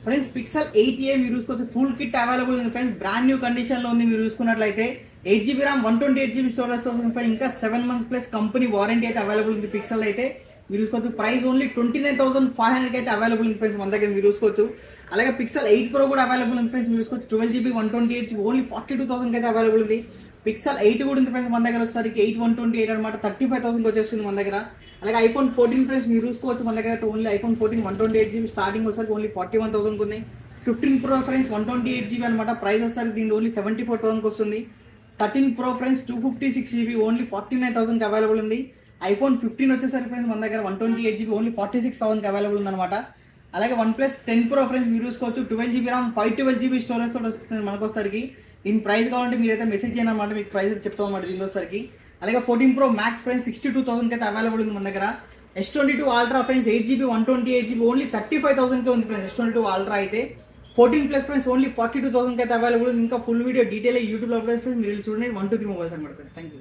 Friends pixel 8a మీరు చూసుకోవచ్చు, full kit available ఉంది ఫ్రెండ్స్, బ్రాండ్ న్యూ కండిషన్ లో ఉంది. మీరు చూసుకున్నట్లయితే 8GB ర్యామ్ 128GB స్టోరేజ్ వస్తుంది, ఇంకా 7 months ప్లస్ కంపెనీ వారంటీ అయితే అవైలబుల్ ఉంది. పిక్సెల్ అయితే మీరు చూసుకోవచ్చు, ప్రైస్ ఓన్లీ 29,500 అయితే అవైలబుల్ ఉంది ఫ్రెండ్స్ మన దగ్గర మీరు చూసుకోవచ్చు. అలాగే పిక్సెల్ 8 Pro కూడా అవైలబుల్ ఉంది ఫ్రెండ్స్, మీరు చూసుకోవచ్చు 12GB 128GB ఓన్లీ 42,000 అయితే అవైలబుల్ ఉంది. పిక్సెల్ 8 కూడా ఉంది ఫ్రెండ్స్ మన దగ్గర వచ్చేసరికి 8/128 అనమాట, 35,000 వచ్చేస్తుంది మన దగ్గర. అలాగే iPhone 14 ఫ్రెండ్స్ మీరు చూసుకోవచ్చు మన దగ్గర అయితే ఓన్లీ iPhone 14 128GB స్టార్టింగ్ వచ్చేసరికి ఓన్లీ 41,000 ఉంది. 15 Pro ఫ్రెండ్స్ 128GB అనమాట, ప్రైస్ వచ్చేసరికి దీని ఓన్లీ 74,000 వస్తుంది. 13 Pro friends 256GB only 49,000 available ఉంది. iPhone 15 వచ్చేసరికి ఫ్రెండ్స్ మన దగ్గర 128GB ఓన్లీ 46,000 అవైలబుల్ ఉందన్నమాట. అలాగే OnePlus 10 Pro ఫ్రెండ్స్ మీరు చూసుకోవచ్చు, 12GB ర్యామ్ 512GB స్టోరేజ్ తోటి వస్తుంది మనకు వచ్చేసరికి. దీని ప్రైస్ కావాలంటే మీరైతే మెసేజ్ చేయను అనమాట, మీకు ప్రైస్ చెప్తాం అనమాట దీని వచ్చేసరికి. అలాగే 14 Pro Max ఫ్రెండ్స్ 62,000 అయితే అవైలబుల్ ఉంది మన దగ్గర. S22 Ultra friends 8GB 128GB only 35,000 ఉంది ఫ్రెండ్స్. S22 Ultra అయితే 14 Plus ఫ్రెండ్స్ ఓన్లీ 42,000 అయితే అవైలబుల్ ఉంది. ఇంకా ఫుల్ వీడియో డీటెయిల్ యూట్యూబ్లో అప్లోడ్ చేసి మీరు చూడండి 1 to 3 మొబైల్స్ అనమాట ఫ్రెండ్స్. Thank you.